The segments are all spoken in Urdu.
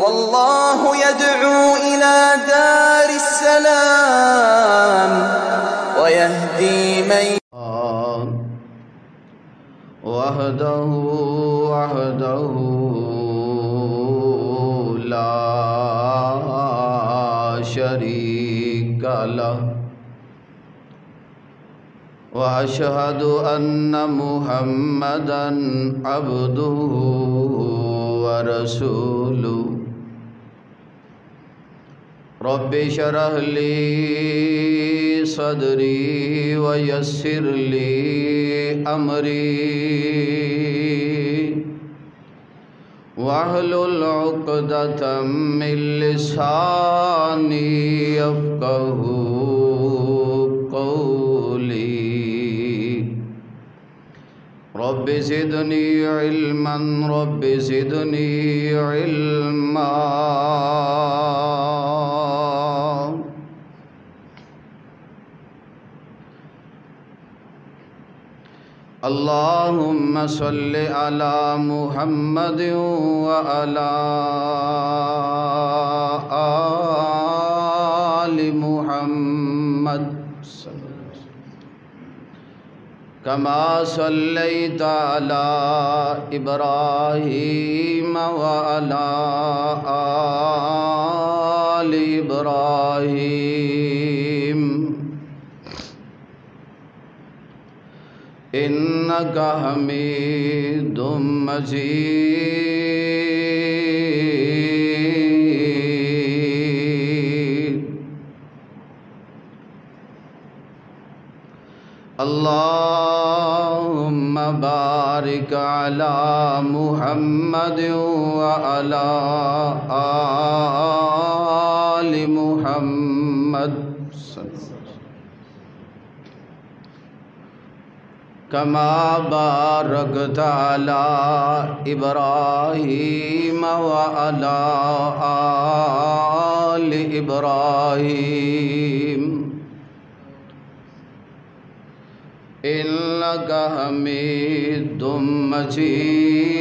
والله يدعو إلى دار السلام ويهدي من وحده لا شريك له وأشهد أن محمدًا عبده ورسوله رب اشرح لي صدري ويسر لي أمري واحلل عقدة من لساني يفقهوا قولي رب زدني علما رب زدني علما اللهم صل على محمد وعلى آل محمد كما صليت على إبراهيم وعلى آل إبراهيم إنك حميد مجيد اللهم بارك على محمد وعلى آل محمد كما باركت على إبراهيم وعلى آل إبراهيم إنك حميد مجيد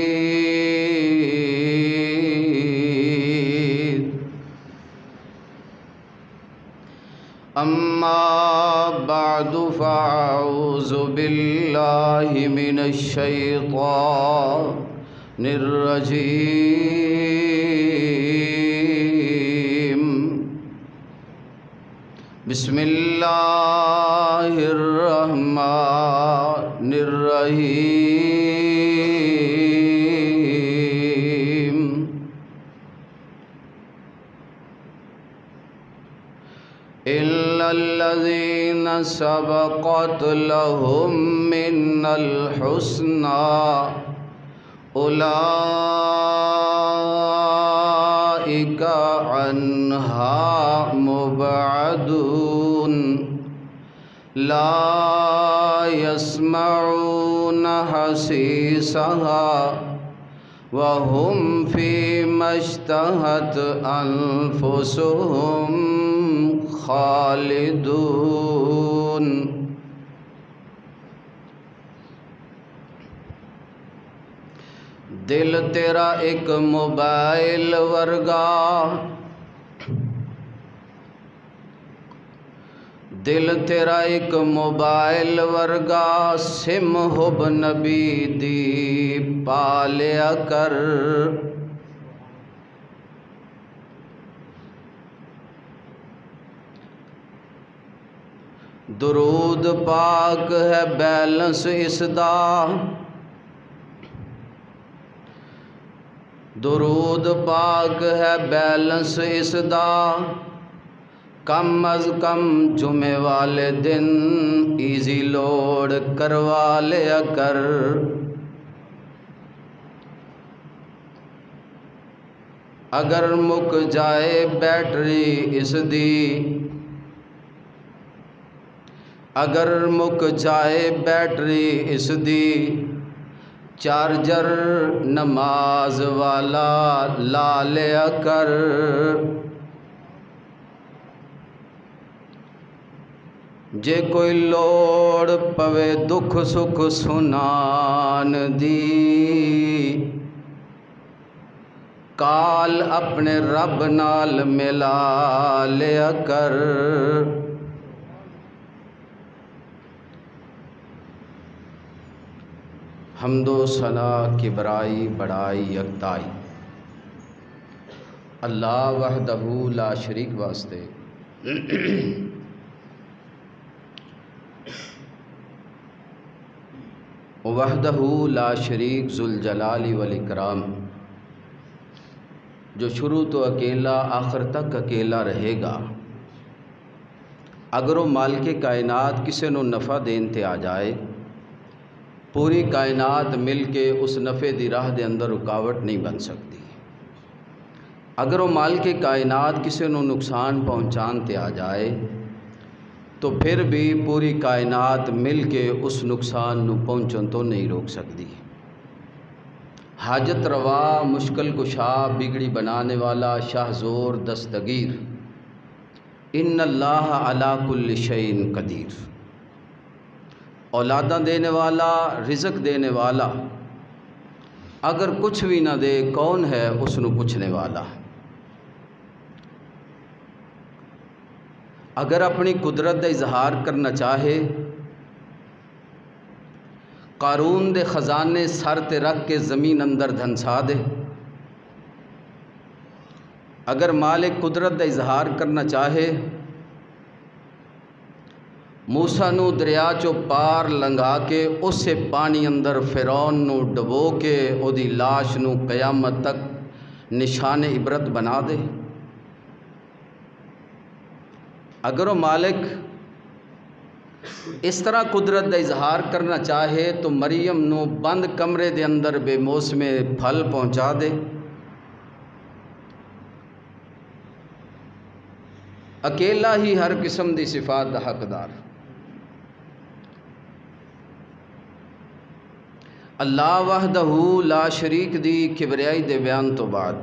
أما بعد فأعوذ بالله من الشيطان الرجيم بسم الله الرحمن الرحيم إلا الذين سبقت لهم من الحسنى أولئك عنها مبعدون لا يسمعون حسيسها وهم فيما اشتهت أنفسهم خالدون دل تیرا ایک موبائل ورگا دل تیرا ایک موبائل ورگا سم حب نبی دی پالیا کر درود پاک ہے بیلنس اس دا درود پاک ہے بیلنس اس دا کم از کم جمعے والے دن ایزی لوڈ کروا لیا کر اگر مک جائے بیٹری اس دی اگر مک جائے بیٹری اس دی چارجر نماز والا لا لیا کر جے کوئی لوڑ پوے دکھ سکھ سنان دی کال اپنے رب نال ملا لیا کر۔ حمد و ثنا کبرائی بڑائی یکتائی اللہ وحدہ لا شریک واسطے۔ وحدہ لا شریک ذوالجلال والاکرام، جو شروع تو اکیلا آخر تک اکیلا رہے گا۔ اگر وہ مالک کائنات کسی نو نفع دین تے آ جائے، پوری کائنات مل کے اس نفع دی راہ دے اندر رکاوٹ نہیں بن سکتی۔ اگر وہ مالک کائنات کسی نو نقصان پہنچان تے آ جائے تو پھر بھی پوری کائنات مل کے اس نقصان نو پہنچن تو نہیں روک سکتی۔ حاجت روا، مشکل کشا، بگڑی بنانے والا، شاہ زور دستگیر، ان اللہ علی کل شیء قدیر، اولاداں دینے والا، رزق دینے والا، اگر کچھ بھی نہ دے کون ہے اس نو پوچھنے والا۔ اگر اپنی قدرت کا اظہار کرنا چاہے، قارون دے خزانے سر تے رکھ کے زمین اندر دھنسا دے۔ اگر مالک قدرت کا اظہار کرنا چاہے، موسیٰ نو دریا چو پار لنگا کے اسے پانی اندر فرعون نو ڈبو کے او دی لاش نو قیامت تک نشان عبرت بنا دے۔ اگر وہ مالک اس طرح قدرت کا اظہار کرنا چاہے تو مریم نو بند کمرے دے اندر بے موسم پھل پہنچا دے۔ اکیلا ہی ہر قسم دی صفات دا حقدار۔ اللہ وحدہ لا شریک دی کبریائی دے بیان تو بعد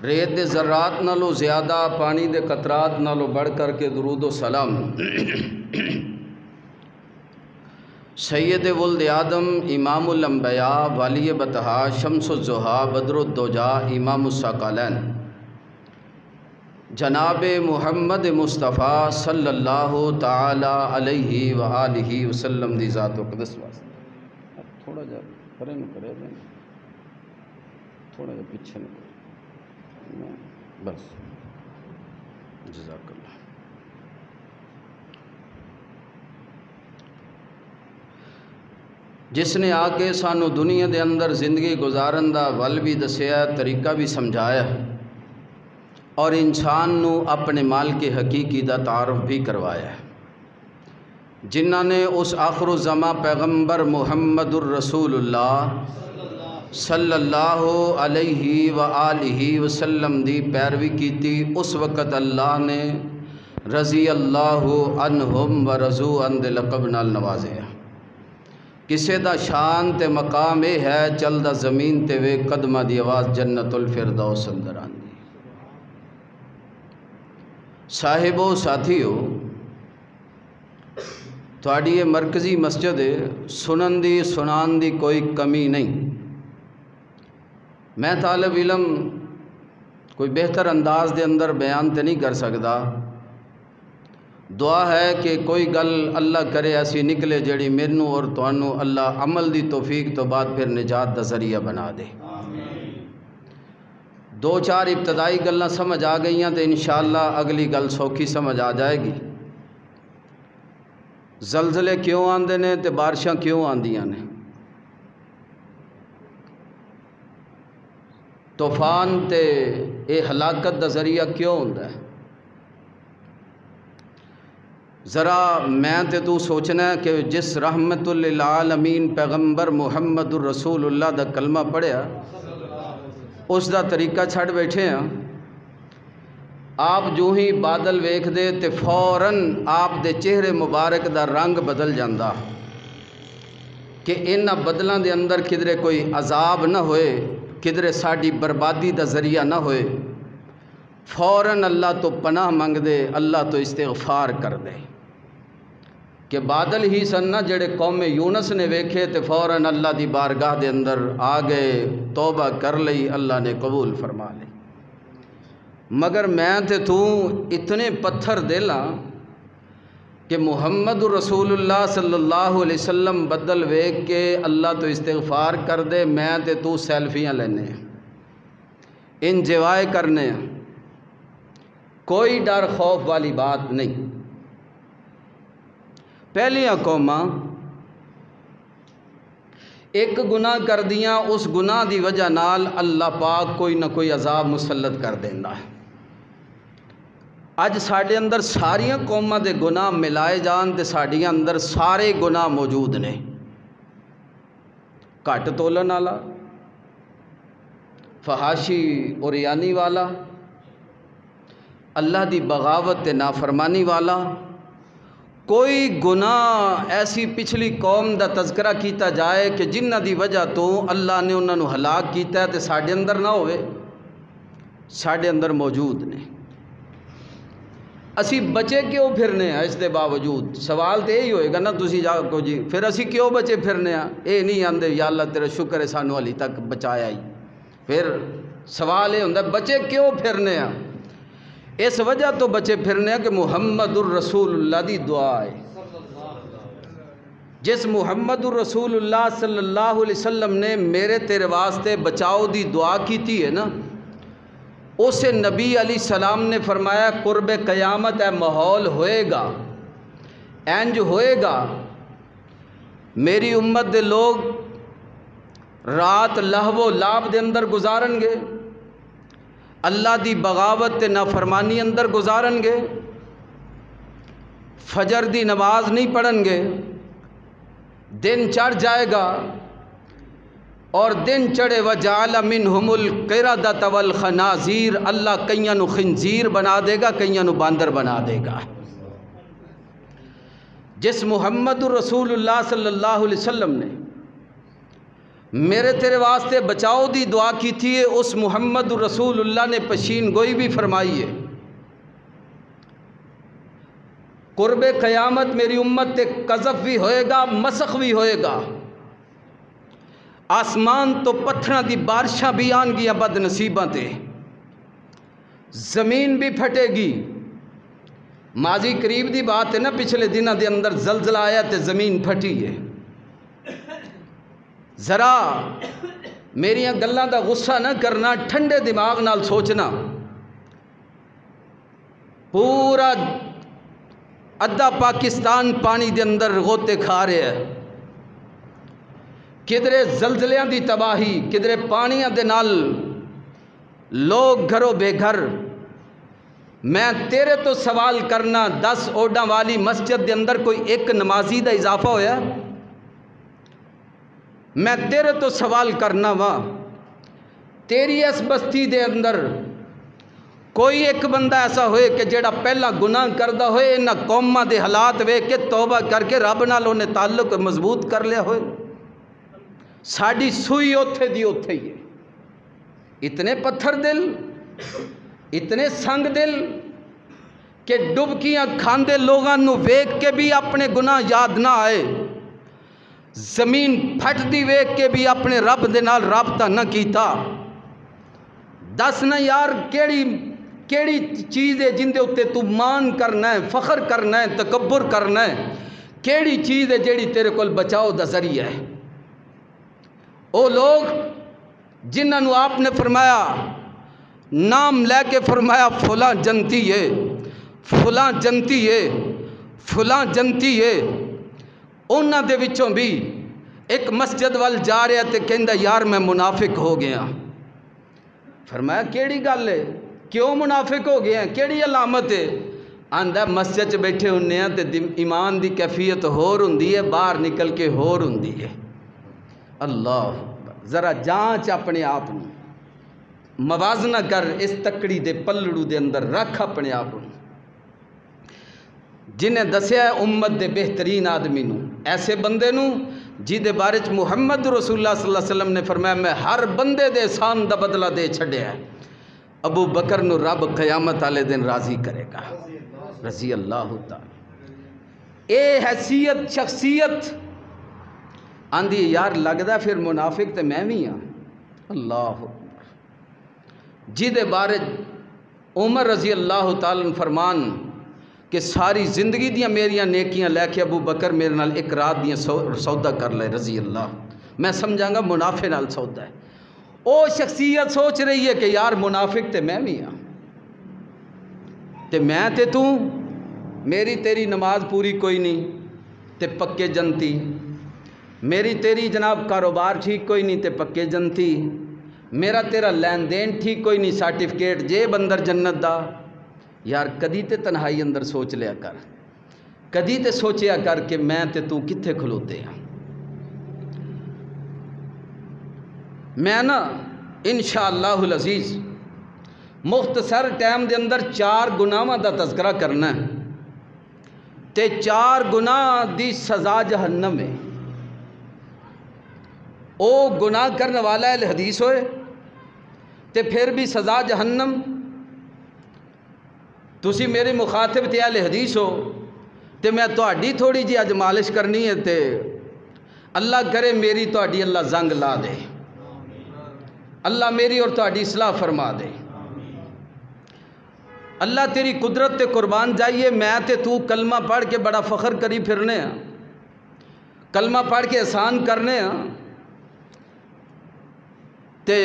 ریت دے ذرات نالو زیادہ، پانی دے قطرات نالو بڑھ کر کے درود و سلام سید ولد آدم، امام الانبیاء، ولی بطحا، شمس الضحیٰ، بدر الدجا، امام الثقلین، جناب محمد مصطفیٰ صلی اللہ تعالی علیہ وآلہ وسلم دی ذات و قدس واسطے۔ تھوڑا جا پرے نو کرے دیں، تھوڑا جا پیچھے نو کرے، بس جزاک اللہ۔ جس نے آ کے سانو دنیا دے اندر زندگی گزارن دا ول بھی دسیا، طریقہ بھی سمجھایا، اور انسان نو اپنے مالک حقیقی دا تعارف بھی کروایا ہے، جنہاں نے اس آخر الزمان پیغمبر محمد الرسول اللہ صلی اللہ علیہ وآلہ وسلم دی پیروی کی تھی۔ اس وقت اللہ نے رضی اللہ عنہم و رضوا عن دے لقب نال نوازے۔ کسے دا شان تے مقام اے ہے چلدا زمین تے وے قدمہ دی آواز جنت الفردوس اندر آندی۔ صاحبو ساتھیو، تھوڑی یہ مرکزی مسجد ہے، سنن دی سنان دی کوئی کمی نہیں۔ میں طالب علم کوئی بہتر انداز دے اندر بیان تے نہیں کر سکتا، دعا ہے کہ کوئی گل اللہ کرے ایسی نکلے جڑی مینوں اور تانوں اللہ عمل دی توفیق تو بعد پھر نجات دا ذریعہ بنا دے۔ دو چار ابتدائی گلاں سمجھ آ گئیاں تو انشاءاللہ اگلی گل سوکھی سمجھ آ جائے گی۔ زلزلے کیوں آندے نے تے بارشاں کیوں آندیاں نے، طوفان تے اے ہلاکت دا ذریعہ کیوں ہوندا ہے؟ ذرا میں تے تو سوچنا ہے کہ جس رحمت للعالمین پیغمبر محمد الرسول اللہ دا کلمہ پڑھیا، اس دا طریقہ چھڑ بیٹھے ہیں۔ آپ جو ہی بادل ویکھ دے تے فوراً آپ دے چہرے مبارک دا رنگ بدل جاندہ کہ انہاں بدلاں دے اندر کدھرے کوئی عذاب نہ ہوئے، کدھرے ساڑی بربادی دا ذریعہ نہ ہوئے۔ فوراً اللہ تو پناہ منگ دے، اللہ تو استغفار کر دے۔ کہ بادل ہی سن نا جڑے قوم یونس نے ویکھے تے فوراً اللہ دی بارگاہ دے اندر آ گئے، توبہ کر لئی، اللہ نے قبول فرما لی۔ مگر میں تے تو اتنے پتھر دل ہاں کہ محمد رسول اللہ صلی اللہ علیہ وسلم بدل ویکھ کے اللہ تو استغفار کر دے، میں تے تو سیلفیاں لینے انجوائے کرنے، کوئی ڈر خوف والی بات نہیں۔ پہلیاں قوماں ایک گناہ کر دیاں، اس گناہ دی وجہ نال اللہ پاک کوئی نہ کوئی عذاب مسلط کر دیندا ہے۔ اج ساڈے اندر ساریاں قوماں دے گناہ ملائے جان تے ساڈیاں اندر سارے گناہ موجود نے۔ گھٹ تولن والا، فحاشی اوریانی والا، اللہ دی بغاوت تے نافرمانی والا، کوئی گناہ ایسی پچھلی قوم دا تذکرہ کیتا جائے کہ جنہ دی وجہ تو اللہ نے انہاں نو ہلاک کیتا ہے تے ساڈے اندر نہ ہوئے، ساڈے اندر موجود نے۔ اسی بچے کیوں پھرنے ہیں؟ اس دے باوجود سوال تو یہی ہوئے گا نا، تسی جا کو جی پھر اسی کیوں بچے پھرنے ہیں؟ اے نہیں آندے یا اللہ تیرا شکر ہے سانو علی تک بچایا ہی۔ پھر سوال یہ ہوتا ہے بچے کیوں پھرنے ہیں؟ اس وجہ تو بچے پھرنے ہیں کہ محمد الرسول اللہ دی دعا ہے۔ جس محمد الرسول اللہ صلی اللہ علیہ وسلم نے میرے تیرے واسطے بچاؤ دی دعا کیتی ہے نا، اسے نبی علیہ السلام نے فرمایا قرب قیامت ہے ماحول ہوئے گا، انج ہوئے گا، میری امت دے لوگ رات لہو و لعب دے اندر گزارن گے، اللہ دی بغاوت تے نافرمانی اندر گزارن گے، فجر دی نماز نہیں پڑھن گے، دن چڑھ جائے گا، اور دن چڑھے وَجَعَلَ مِنْهُمُ الْقِرَدَةَ وَالْخَنَازِيرَ، اللہ کئیاں نو خنزیر بنا دے گا، کئیاں نو باندر بنا دے گا۔ جس محمد رسول اللہ صلی اللہ علیہ وسلم نے میرے تیرے واسطے بچاؤ دی دعا کی تھی، اس محمد رسول اللہ نے پشین گوئی بھی فرمائی ہے۔ قرب قیامت میری امت تے قذف بھی ہوئے گا، مسخ بھی ہوئے گا، آسمان تو پتھراں دی بارشاں بھی آن گیا بد نصیباں تے، زمین بھی پھٹے گی۔ ماضی قریب دی بات ہے نا، پچھلے دنوں دے اندر زلزلہ آیا تے زمین پھٹی ہے۔ ذرا میریاں گلاں دا غصہ نہ کرنا، ٹھنڈے دماغ نال سوچنا۔ پورا ادھا پاکستان پانی دے اندر غوطے کھا رہے ہیں، کدھرے زلزلیاں دی تباہی، کدھرے پانیاں دے نال لوگ گھروں بے گھر۔ میں تیرے تو سوال کرنا، 10 اوڈاں والی مسجد دے اندر کوئی ایک نمازی دا اضافہ ہویا؟ میں تیرے تو سوال کرنا وا، تیری اس بستی دے اندر کوئی ایک بندہ ایسا ہوئے کہ جیڑا پہلا گناہ کردہ ہوئے، انہاں قوماں دے حالات ویکھ کے توبہ کر کے رب نال انہیں تعلق مضبوط کر لیا ہوئے؟ ساڑی سوئی اوتھے دی اوتھے ہی ہے۔ اتنے پتھر دل، اتنے سنگ دل کہ ڈبکیاں کھاندے لوگاں نو ویکھ کے بھی اپنے گناہ یاد نہ آئے، زمین پھٹ دی ویکھ کے بھی اپنے رب دے نال رابطہ نہ کیتا۔ دس نہ یار کیڑی چیز ہے جن دے اتے تو مان کرنا ہے، فخر کرنا ہے، تکبر کرنا ہے؟ کیڑی چیز ہے جیڑی تیرے کول بچاؤ دا ذریعہ ہے؟ او لوگ جنہاں نو آپ نے فرمایا، نام لے کے فرمایا فلاں جنتی ہے، فلاں جنتی ہے، فلاں جنتی ہے، انہاں دے وچوں بھی ایک مسجد وال جا رہا تے کہندا یار میں منافق ہو گیا۔ فرمایا کیڑی گل ہے، کیوں منافق ہو گیا، کیڑی علامت ہے؟ آندا مسجد چ بیٹھے ہونے ہیں تے ایمان دی کیفیت ہور ہوندی ہے، باہر نکل کے ہور ہوندی ہے۔ اللہ ذرا جانچ اپنے آپ نو، موازنہ کر، اس تکڑی دے پلڑو دے اندر رکھ اپنے آپ نو۔ جنہیں دسیا ہے امت دے بہترین آدمی نو، ایسے بندے نو جی دے بارے چ محمد رسول اللہ صلی اللہ علیہ وسلم نے فرمایا میں ہر بندے دے احسان دا بدلہ دے چھڑیا ہے۔ ابو بکر نو رب قیامت والے دن راضی کرے گا، رضی اللہ تعالی۔ اے حیثیت شخصیت آندھی یار لگدا پھر منافق تے میں بھی ہاں. اللہ جی دے بارے عمر رضی اللہ تعالیٰ عنہ فرمان کہ ساری زندگی دیاں میریاں نیکیاں لے کے ابو بکر میرے نال ایک رات دیاں سودا کر لے رضی اللہ. میں سمجھاں گا منافق نال سودا ہے. او شخصیت سوچ رہی ہے کہ یار منافق تے میں بھی ہاں تے میں تے تو میری تیری نماز پوری کوئی نہیں تے پکے جنتی, میری تیری جناب کاروبار ٹھیک کوئی نہیں تے پکے جنتی, میرا تیرا لین دین ٹھیک کوئی نہیں سرٹیفکیٹ جیب اندر جنت دا. یار کدی تے تنہائی اندر سوچ لیا کر, کدی تے سوچیا کر کہ میں تے تو کتھے کھلوتے ہیں. میں نا انشاءاللہ العزیز مختصر ٹائم دے اندر 4 گناہاں دا تذکرہ کرنا ہے تے 4 گناہ دی سزا جہنم ہے. او گناہ کرنے والا اہل حدیث ہوئے تے پھر بھی سزا جہنم. تسی میرے مخاطب تے اہل حدیث ہو تے میں تہاڈی تھوڑی جی اج مالش کرنی ہے تے اللہ کرے میری تہاڈی اللہ زنگ لا دے, اللہ میری اور تہاڈی اصلاح فرما دے. اللہ تیری قدرت تے قربان جائیے. میں تے تو کلمہ پڑھ کے بڑا فخر کری پھرنے ہیں, کلمہ پڑھ کے احسان کرنے ہیں تے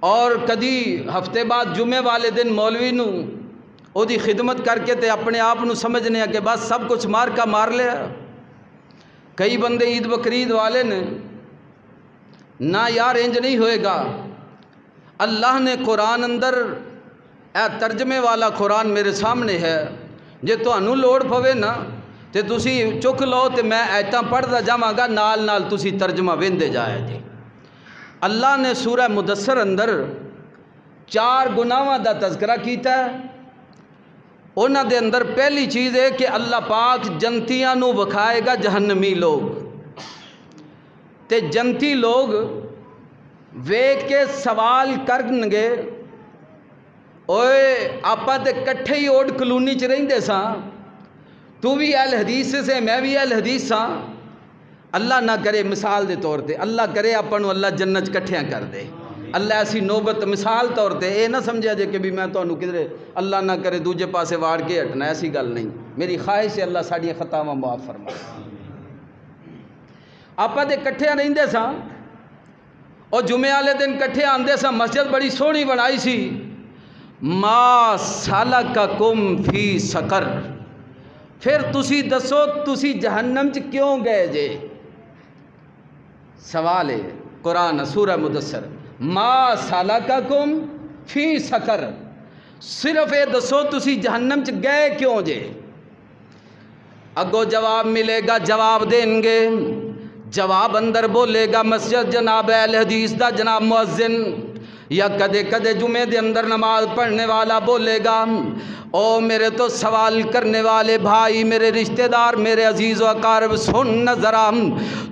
اور کدی ہفتے بعد جمعے والے دن مولوی نو او دی خدمت کر کے تے اپنے آپ نو سمجھنے ہیں کہ بس سب کچھ مار کا مار لیا. کئی بندے عید بقرعید والے نے نہ یار انج نہیں ہوئے گا. اللہ نے قرآن اندر اے ترجمے والا قرآن میرے سامنے ہے, جے تانوں لوڑ پوے نا تے تسی چک لو تے میں ایتاں پڑھدا جاواں گا نال نال تسی ترجمہ ویندے جایا جی. اللہ نے سورہ مدثر اندر 4 گناہاں دا تذکرہ کیتا ہے. انہاں دے اندر پہلی چیز ہے کہ اللہ پاک جنتیاں نو وکھائے گا جہنمی لوگ تے جنتی لوگ ویکھ کے سوال کرن گے اوئے آپاں تے کٹھے ہی اوڈ کلونی چ رہندے ساں, تو بھی اہل حدیث سے میں بھی اہل حدیث ہاں. اللہ نہ کرے مثال دے طور تے اللہ کرے اپاں نو اللہ جنت کٹھیاں کر دے. اللہ ایسی نوبت مثال طور تے اے نہ سمجھا جے کہ بھی میں تانوں کدھرے اللہ نہ کرے دوجے پاسے واڑ کے ہٹنا, ایسی گل نہیں. میری خواہش ہے اللہ ساڈیاں خطاواں معاف فرمائے. آپاں تے کٹھے رہندے ساں اور جمعے والے دن کٹھے آندے ساں, مسجد بڑی سونی بنائی سی. ما سلککم فی سقر, پھر تسی دسو تسی جہنم چ کیوں گئے جے. سوال ہے قرآن سورہ مدثر ما سلککم فی سقر, صرف اے دسو تسی جہنم چ گئے کیوں جے. اگو جواب ملے گا, جواب دیں گے. جواب اندر بولے گا مسجد جناب اہل حدیث دا جناب مؤذن یا کدے کدے جمعے دے اندر نماز پڑھنے والا بولے گا او میرے تو سوال کرنے والے بھائی, میرے رشتہ دار, میرے عزیز و اقارب, سن نہ ذرا,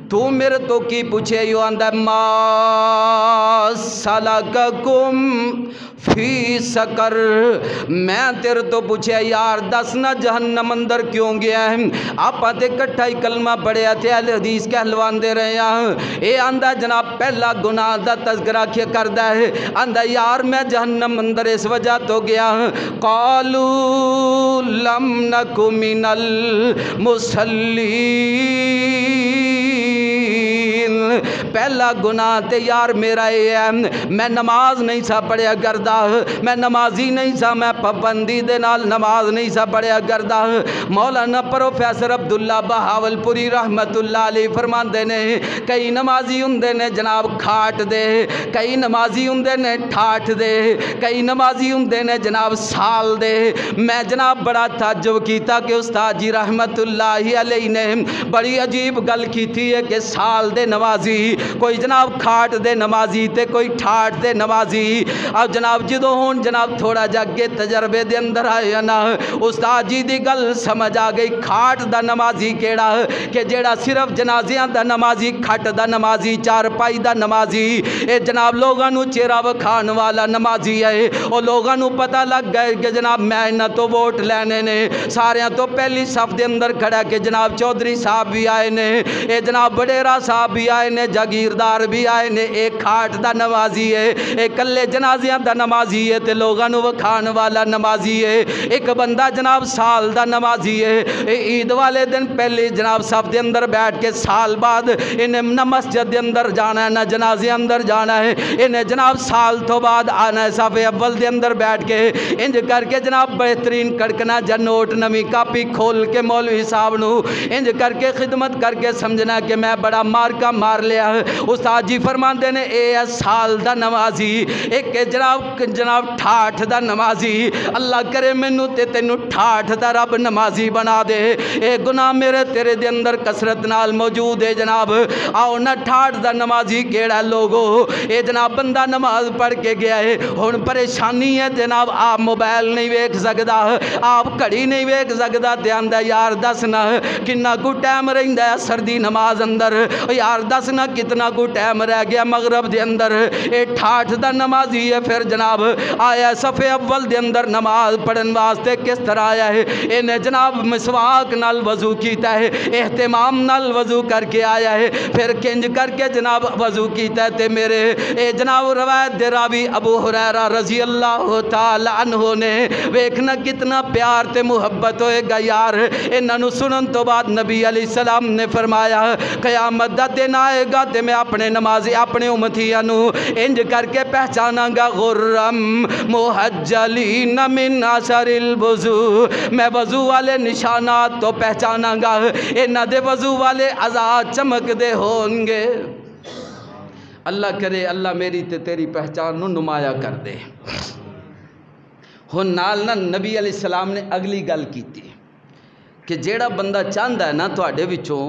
تو میرے تو کی پوچھے یو آندہ ما سلککم فی سقر, میں تیرے تو پوچھے یار دس نہ جہنم اندر کیوں گیا ہے. آپ تے کٹھا ہی کلمہ پڑھیا تے اہل حدیث کہلوان دے رہے ہیں. اے آندہ جناب پہلا گناہ دا تذکرہ کیا کردہ ہے, آندہ یار میں جہنم اندر اس وجہ تو گیا. قالوا لم نک من المصلین, پہلا گناہ تے یار میرا یہ ہے میں نماز نہیں سا پڑھیا کردا, میں نمازی نہیں سا, میں پابندی دے نال نماز نہیں سا پڑھیا کردا. مولانا پروفیسر عبداللہ بہاول پوری رحمت اللہ علیہ فرماندے نے کئی نمازی ہوندے نے جناب کھاٹ دے, کئی نمازی ہوندے نے ٹھاٹ دے, کئی نمازی ہوندے نے جناب سال دے. میں جناب بڑا تعجب کیتا کہ استاد جی رحمت اللہ علیہ نے بڑی عجیب گل کیتی ہے کہ سال دے نماز نمازی، کوئی جناب کھاٹ دے نمازی تے کوئی ٹھاٹ دے نمازی۔ اب جناب جدوں ہون جناب تھوڑا جا کے تجربے دے اندر آیا نا، استاد جی دی گل سمجھ آ گئی۔ کھاٹ دا نمازی کیڑا کہ جیڑا صرف جنازیاں دا نمازی، کھٹ دا نمازی، چارپائی دا نمازی، اے جناب لوگاں نو چہرہ وکھان والا نمازی ہے۔ او لوگاں نو پتہ لگ گئے کہ جناب میں انہاں تو ووٹ لینے نے، ساریاں تو پہلی صف دے اندر کھڑا کہ جناب چودھری صاحب بھی آئے نے، اے جناب وڈیرا صاحب بھی آئے نے، جاگیردار بھی آئے نے۔ اے کھاٹ دا نمازی ہے، اے کلے جنازیاں دا نمازی ہے تے لوگاں نو وکھان والا نمازی ہے۔ ایک بندہ جناب سال دا نمازی ہے، اے عید والے دن پہلے جناب صف دے اندر بیٹھ کے سال بعد انہیں نہ مسجد دے اندر جانا ہے نہ جنازے اندر جانا ہے، انہیں جناب سال تو بعد آنا ہے صف اول دے اندر بیٹھ کے انج کر کے جناب بہترین کڑکنا جا نوٹ نمی کاپی کھول کے مولوی صاحب نو انج کر کے خدمت کر کے سمجھنا کہ میں بڑا مار کا مار لیا۔ استاد جی فرماندے نے اے سال دا نمازی، ایک جناب ٹھاٹ دا نمازی، اللہ کرے مینوں تے تینوں ٹھاٹ دا رب نمازی بنا دے۔ اے گناہ میرے تیرے دے اندر کثرت نال موجود ہے جناب۔ آؤ نہ ٹھاٹ دا نمازی کیڑا لوگو، اے جناب بندہ نماز پڑھ کے گیا ہے، ہن پریشانی ہے جناب آپ موبائل نہیں ویکھ سکدا، آپ گھڑی نہیں ویکھ سکدا، تے آندا یار دسنا کنا کو ٹائم رہندا ہے سردی نماز اندر، یار دسنا کتنا کو ٹائم رہ گیا مغرب دے اندر۔ اے ٹھاٹ دا نمازی ہے، پھر جناب آیا صف اول دے اندر نماز پڑھن واسطے کس طرح آیا ہے؟ انہیں جناب مسواک نال وضو کیتا ہے، اہتمام نال وضو کر کے آیا ہے، پھر کنج کر کے جناب وضو کیتا ہے تے میرے اے جناب روایت دے راوی ابو ہریرہ رضی اللہ تعالی عنہ نے ویکھنا کتنا پیار تے محبت ہوئے گا یار۔ انہاں نو سنن تو بعد نبی علیہ السلام نے فرمایا قیامت دا دن آئے گا تے میں اپنے نمازی اپنے امتیاں نو انج کر کے پہچاناں گا غرم محجلین من اثر الوضو، میں وضو والے نشانات تو پہچاناں گا، انہاں دے وضو والے اعضاء چمک دے ہون گے۔ اللہ کرے اللہ میری تے تیری پہچان نو نمایاں کر دے۔ ہن نال نہ نبی علیہ السلام نے اگلی گل کیتی کہ جیڑا بندہ چاہندا ہے نا تواڈے وچوں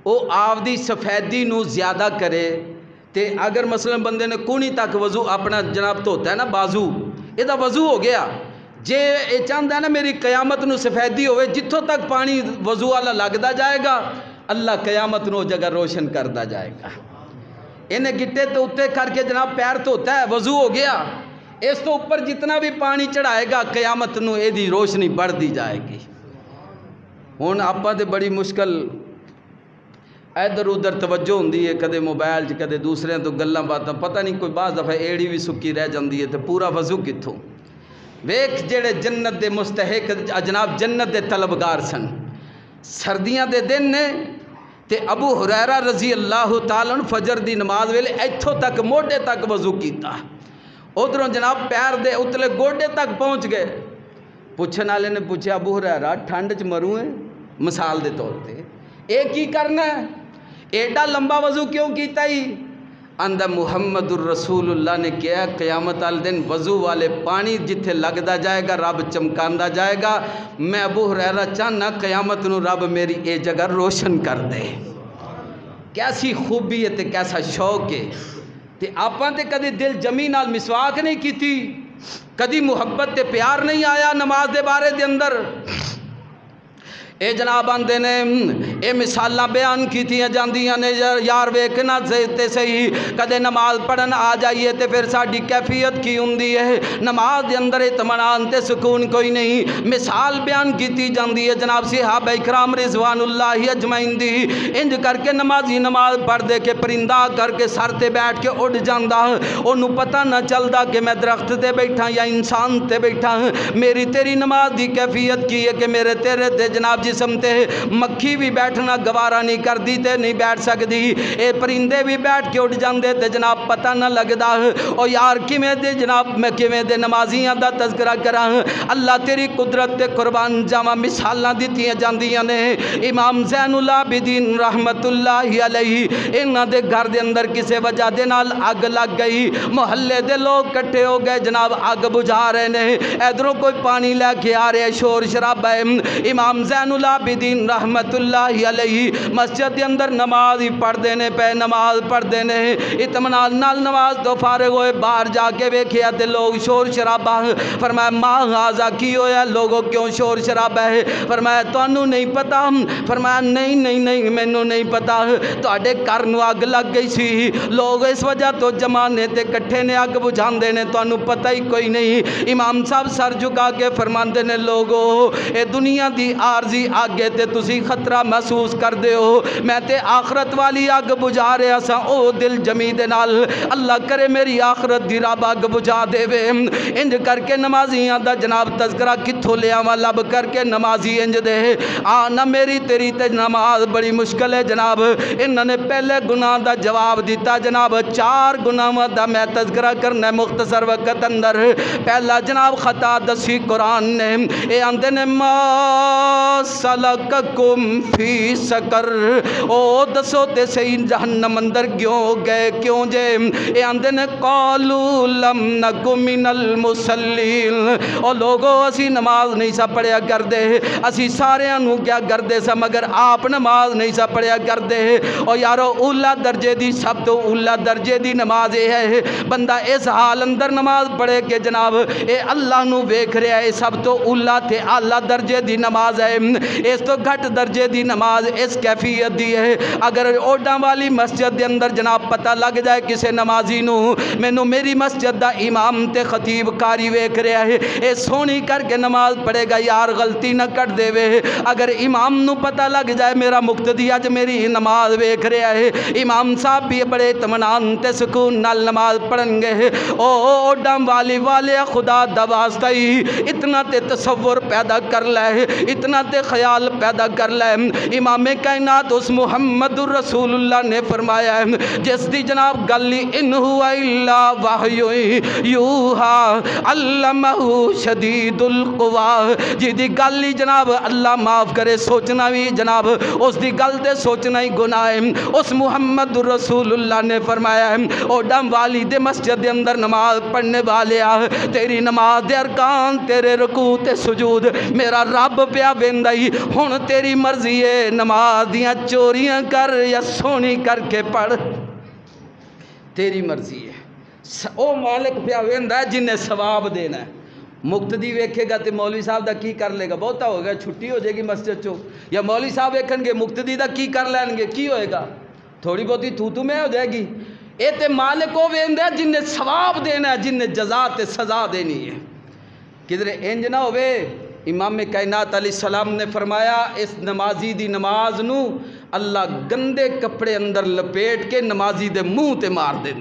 او آپ دی سفیدی نو زیادہ کرے، تے اگر مثلا بندے نے کونی تک وضو اپنا جناب دھوتا ہے نا بازو، یہ دا وضو ہو گیا، جے یہ چاہتا ہے نا میری قیامت نو سفیدی ہوئے، جتھوں تک پانی وضو والا لگتا جائے گا اللہ قیامت نو جگہ روشن کرتا جائے گا۔ انہیں گٹے تو اتے کر کے جناب پیر دھوتا ہے وضو ہو گیا، اس تو اوپر جتنا بھی پانی چڑھائے گا قیامت نو یہ دی روشنی بڑھ دی جائے گی۔ ہن آپاں تے بڑی مشکل ادھر ادھر توجہ ہوندی ہے، کدے موبائل چ کدے دوسرے تو گلاں باتاں، پتہ نہیں کوئی بعض دفعہ ایڑی بھی سکی رہ جاندی ہے تے پورا وضو کتھوں۔ ویکھ جڑے جنت دے مستحق جناب جنت دے طلبگار سن، سردیاں دے دن نے تے ابو ہریرہ رضی اللہ تعالیٰ عنہ فجر دی نماز ویلے ایتھوں تک موڈے تک وضو کیتا، ادھروں جناب پیر دے اتلے گوڈے تک پہنچ گئے۔ پوچھن والے نے پوچھا ابو ہریرہ ٹھنڈ چ مروں ہے مثال دے طور تے اے کی کرنا ہے، ایڈا لمبا وضو کیوں کیتا ہی؟ اندر محمد الرسول اللہ نے کیا قیامت والے دن وضو والے پانی جتھے لگدا جائے گا رب چمکاندا جائے گا، میں ابو ہریرہ چاہنا قیامت نو رب میری اے جگہ روشن کر دے۔ کیسی خوبی ہے تے کیسا شوق ہے، تے آپاں تے کدی دل جمی نال مسواک نہیں کیتی، کدی محبت تے پیار نہیں آیا نماز دے بارے دے اندر۔ اے جناب آندے نے اے مثالاں بیان کیتیاں جاندیاں نے یار ویکھنا تے صحیح، کدے نماز پڑھن آ جائیے تے پھر ساڈی کیفیت کی ہوندی ہے، نماز دے اندر اطمینان تے سکون کوئی نہیں۔ مثال بیان کیتی جاندی ہے جناب صحابہ اکرام رضوان اللہ اجمعین دی، انج کر کے نمازی نماز پڑھ دے کے پرندہ کر کے سر تے بیٹھ کے اڑ جاندا، اونوں پتہ نہ چلدا کہ میں درخت تے بیٹھا یا انسان تے بیٹھا۔ میری تیری نماز دی کیفیت کی ہے کہ میرے تیرے تے جناب جسم تے مکھی بھی بیٹھنا گوارا نہیں کر دی تے نہیں بیٹھ سکدی، اے پرندے بھی بیٹھ کے اٹھ جاندے تے جناب پتہ نہ لگدا۔ او یار کیویں دے جناب میں کیویں دے نمازیاں دا تذکرہ کراں، اللہ تیری قدرت تے قربان جاواں مثالاں دتیاں جاندیاں نے۔ امام زین العابدین رحمت اللہ علیہ انہاں دے گھر دے اندر کسے وجہ دے نال اگ لگ گئی، محلے دے لوگ کٹھے ہو گئے جناب اگ بجھا رہے نے، ادھروں کوئی پانی لے کے آ رہے شور شرابہ ہے۔ امام زین زین العابدین رحمت اللہ علیہ مسجد کے اندر نماز ہی پڑھ دینے پہ نماز پڑھ دینے اطمینان نال نماز تو فارغ ہوئے باہر جا کے ویکھیا تے لوگ شور شرابہ فرمایا ما غازہ کی ہویا لوگوں کیوں شور شرابہ ہے فرمایا تانوں نہیں پتا فرمایا نہیں مینوں نہیں پتا تواڈے گھر نوں اگ لگ گئی سی لوگ اس وجہ تو جمانے تے کٹھے نے اگ بجھاندے نے تانوں پتہ ہی کوئی نہیں امام صاحب سر جھکا کے فرماندے نے لوگو اے دنیا دی عارضی اگ تے تسی خطرہ محسوس کر دے ہو میں تے آخرت والی اگ بجھا رہا سا او دل جمی دے نال اللہ کرے میری آخرت دی رب اگ بجھا دے وے انج کر کے نمازیاں دا جناب تذکرہ کتھوں لے آواں لب کر کے نمازی انج دے نہ میری تیری تے نماز بڑی مشکل ہے جناب انہوں نے پہلے گناہ دا جواب دیتا جناب 4 گناہاں دا میں تذکرہ کرنا مختصر وقت اندر پہلا جناب خطا دسی قرآن نے اے آندے نے ما سلککم فی سقر او دسو تے صحیح جہنم اندر کیوں جے اے آندے نے قالوا لم نک من المصلین او لوگو اسی نماز نہیں سا پڑھیا کردے اسی سارے انہوں کیا کردے سا مگر آپ نماز نہیں سا پڑھیا کردے او یارو اولا درجے دی سب تو اولا درجے دی نماز ہے بندہ اس حال اندر نماز پڑھے کہ جناب اے اللہ نو ویکھ رہا ہے سب تو اولا تے اعلیٰ درجے دی نماز ہے اس تو گھٹ درجے دی نماز اس کیفیت دی ہے اگر اوڈاں والی مسجد دے اندر جناب پتہ لگ جائے کسے نمازی نو مینوں میری مسجد دا امام تے خطیب کاری ویکھ رہا ہے اے سونی کر کے نماز پڑھے گا یار غلطی نہ کر دے وے اگر امام نو پتہ لگ جائے میرا مقتدی اج میری نماز ویکھ رہا ہے امام صاحب بھی بڑے اطمینان تے سکون نال نماز پڑھن گے او اوڈاں والی والے خدا دا واسطہ ہی اتنا تے تصور پیدا کر لے اتنا تے خیال پیدا کر لے امام کائنات اس محمد رسول اللہ نے فرمایا ہے جس دی جناب گلی ان ہوا الا وحی یوہا علمہ شدید القوا جی دی گلی جناب اللہ معاف کرے سوچنا بھی جناب اس دی گل دے سوچنا ہی گناہ ہے اس محمد رسول اللہ نے فرمایا ہے او ڈم والی دے مسجد دے اندر نماز پڑھنے والے تیری نماز دے ارکان تیرے رکوع تے سجود میرا رب پیا ویندائی ہن تیری مرضی ہے نماز دیاں چوریاں کر یا سونی کر کے پڑھ تیری مرضی ہے او مالک پیا ویندا ہے جن نے ثواب دینا ہے مقتدی ویکھے گا تے مولوی صاحب دا کی کر لے گا بہتا ہوگا چھٹی ہو جائے گی مسجد چو یا مولوی صاحب ویکھن گے مقتدی دا کی کر لین گے کی ہوئے گا تھوڑی بہتی تو میں ہو جائے گی اے تے مالک ہو ویندا ہے جن نے ثواب دینا ہے جن نے جزا تے سزا دینی ہے کدھر انج نہ ہوئے امام کائنات علیہ السلام نے فرمایا اس نمازی دی نماز نو اللہ گندے کپڑے اندر لپیٹ کے نمازی دے منہ تے مار دیں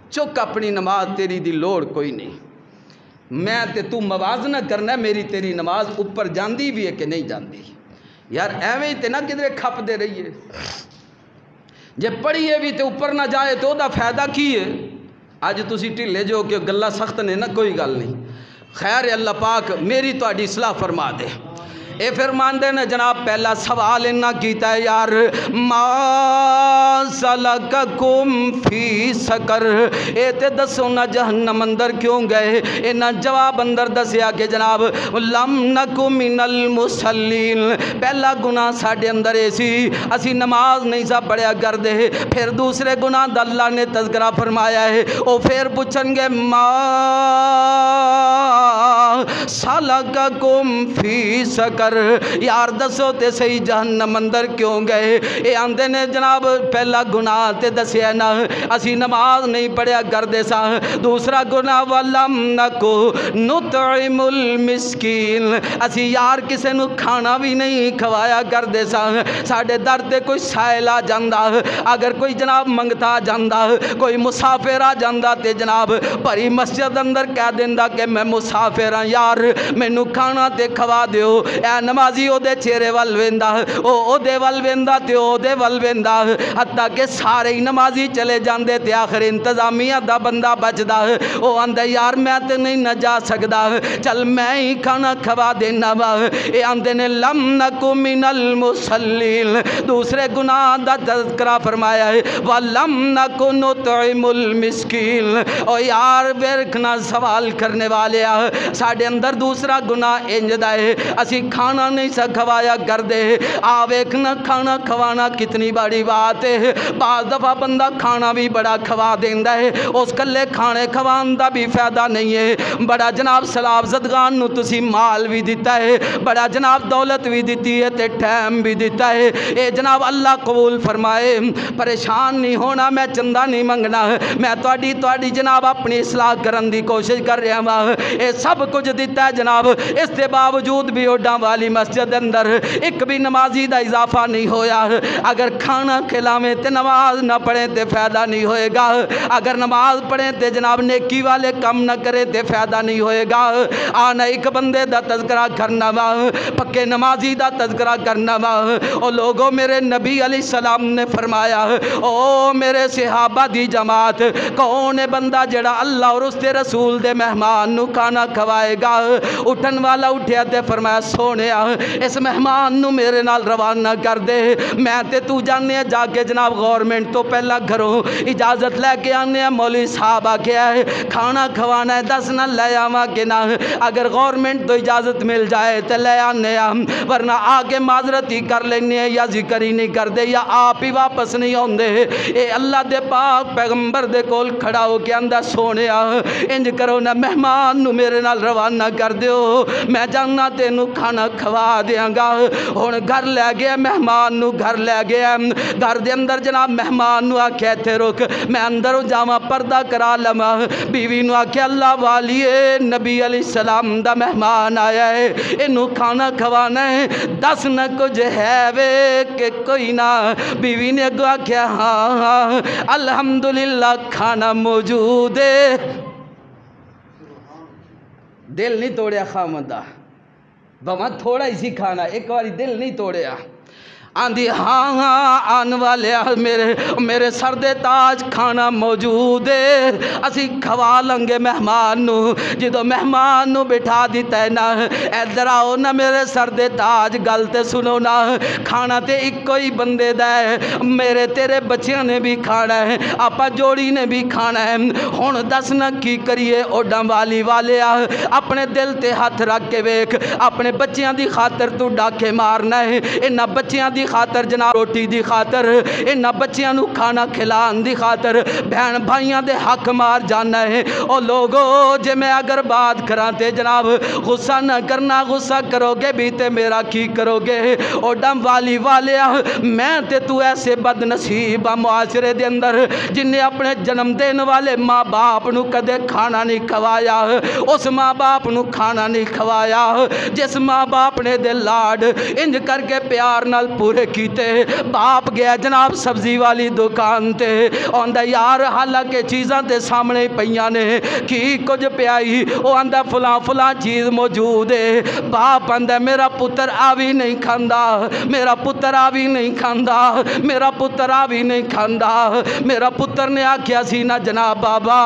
چک اپنی نماز تیری دی لوڑ کوئی نہیں میں تے تو موازنہ کرنا ہے میری تیری نماز اوپر جاندی بھی ہے کہ نہیں جاندی یار ایویں تے نہ کدھر کھپ دے رہی ہے جے پڑھیے بھی تے اوپر نہ جائے تو دا فائدہ کی ہے آج تسی ٹھلے جو کہ گلہ سخت نے نہ کوئی گل نہیں خیر اللہ پاک میری تو اڈی اصلاح فرما دے اے فرمان دے نے جناب پہلا سوال انہا کیتا ہے یار ما سلککم فی سقر اے تے دسو نہ جہنم اندر کیوں گئے انہا جواب اندر دسیا کہ جناب لم نکو من المصلین پہلا گناہ ساڑھے اندر ایسی اسی نماز نہیں سا پڑھیا کر دے پھر دوسرے گناہ دا اللہ نے تذکرہ فرمایا ہے او پھر پوچھن گے ما سلککم فی سقر یار دسو تے صحیح جہنم اندر کیوں گئے اے آندے نے جناب پہلا گناہ تے دسیا نا اسی نماز نہیں پڑھیا کردے سا دوسرا گناہ ولم نکو نطعم المسکین اسی یار کسے نو کھانا بھی نہیں کھوایا کردے سا ساڑھے در تے کوئی سائل آ جاندہ اگر کوئی جناب منگتا جاندہ کوئی مسافر آ جاندہ تے جناب پری مسجد اندر کہہ دیندہ کہ میں مسافر ہاں یار مینوں کھانا تے کھوا دیو اے نمازی او دے چہرے وال ویندا او دے وال ویندا تے او دے وال ویندا حتیٰ کہ سارے ہی نمازی چلے جاندے تے آخر انتظامیہ دا بندہ بچدا او آندے یار میں تے نہیں نہ جا سکدا چل میں ہی کھانا کھوا دینا وا اے آندے نے لم نکو من المصلین دوسرے گناہ دا تذکرہ فرمایا ہے وَلَمْ نَكُ نُطْعِمُ الْمِسْكِينَ او یار بیرکھنا سوال کرنے والے ساڑھے اندر دوسرا گناہ انجدہ ہے اسی کھانا کھانا نہیں سا کھوایا کر دے. ویکھنا کھانا کھوانا کتنی بڑی بات ہے. بعض دفعہ بندہ کھانا بھی بڑا کھوا دیندا ہے, اس کلے کھانے کھوان دا بھی فائدہ نہیں ہے. بڑا جناب سلاب زدگان نو تسی مال بھی دیتا ہے, بڑا جناب دولت بھی دیتی ہے تے ٹائم بھی دیتا ہے. اے جناب اللہ قبول فرمائے. پریشان نہیں ہونا, میں چندہ نہیں منگنا, میں تواڈی جناب اپنی اصلاح کرن دی کوشش کر رہا ہاں. اے سب کچھ دیتا ہے جناب, اس کے باوجود بھی اوڈاں والی مسجد اندر ایک بھی نمازی دا اضافہ نہیں ہویا. اگر کھانا کھلاویں تے نماز نہ پڑھیں تے فائدہ نہیں ہوئے گا, اگر نماز پڑھیں تے جناب نیکی والے کم نہ کریں تے فائدہ نہیں ہوئے گا. آنا ایک بندے دا تذکرہ کرنا وا, پکے نمازی دا تذکرہ کرنا وا. او لوگوں, میرے نبی علیہ السلام نے فرمایا, او میرے صحابہ دی جماعت, کون ہے بندہ جڑا اللہ اور اس دے رسول دے مہمان نو کھانا کھوائے گا؟ اٹھن والا اٹھیا تے فرمایا, سونیا اس مہمان نو میرے نال روانہ کر دے. میں تے تو جانے جا کے جناب گورنمنٹ تو پہلا گھروں اجازت لے کے آنے, مولوی صاحب آ کے آئے کھانا کھوانا ہے, دس نہ لے آواں کہ نہ. اگر گورنمنٹ تو اجازت مل جائے تے لے آنے, ورنہ آگے معذرت ہی کر لینے, یا ذکر ہی نہیں کر دے, یا آپ ہی واپس نہیں ہوندے. اے اللہ دے پاک پیغمبر دے کول کھڑا ہو کے اندر, سونیا انج کرو نا مہمان نو میرے نال روانہ کر دیو, میں جانا تینو کھانا کھوا دیاں گا. ہن گھر لے گیا مہمان نو, گھر لے گیا گھر دے اندر جناب مہمان نو آکھیا تے رک, میں اندر جاواں پردہ کرا لواں. بیوی نو آکھیا اللہ والیے نبی علیہ السلام دا مہمان آیا ہے, اینو کھانا کھوانا ہے, دس نہ کچھ ہے وے کہ کوئی نہ. بیوی نے اگوں آکھیا ہاں ہاں الحمدللہ کھانا موجود ہے. دل نہیں توڑیا خامندہ, بھواں تھوڑا ہی سی کھانا, ایک باری دل نہیں توڑیا. آندھی ہاں ہاں آن والے میرے سر دے تاج کھانا موجود ہے, اسی کھوا لنگے مہمان نو. جدو مہمان نو بٹھا دیتا ہے نا, ادھر آؤ نا میرے سر دے تاج, گل تے سنو نا, کھانا تے ایک کوئی بندے دا ہے, میرے تیرے بچیاں نے بھی کھانا ہے, آپا جوڑی نے بھی کھانا ہے. ہن دس نہ کی کریے اوڈاں والی والے, اپنے دل تے ہاتھ رکھ کے ویکھ, اپنے بچیاں دی خاطر تو ڈاکے مارنا ہے, انہاں بچیاں دی خاطر جناب روٹی دی خاطر, انہاں بچیاں نو کھانا کھلان دی خاطر بہن بھائیاں دے حق مار جانا ہے. او لوگو, جے میں اگر بات کراں تے جناب غصہ نہ کرنا, غصہ کرو گے بھی تے میرا کی کرو گے. او ڈم والی والیا, میں تے تو ایسے بد نصیب معاشرے دے اندر جن نے اپنے جنم دین والے ماں باپ نو کدے کھانا نہیں کھوایا, اس ماں باپ نو کھانا نہیں کھوایا جس ماں باپ نے دے لاڈ انج کر کے پیار نال پورے کیتے. باپ گیا جناب سبزی والی دکان تے, آندا یار حالانکہ چیزاں تے سامنے پیاں نے, کی کچھ پیائی, او آندا فلاں فلاں چیز موجود ہے. باپ آندا میرا پتر آوی نہیں کھاندا, میرا پتر آوی نہیں کھاندا, میرا پتر آوی نہیں کھاندا. میرا پتر نے آکھیا سی نا جناب بابا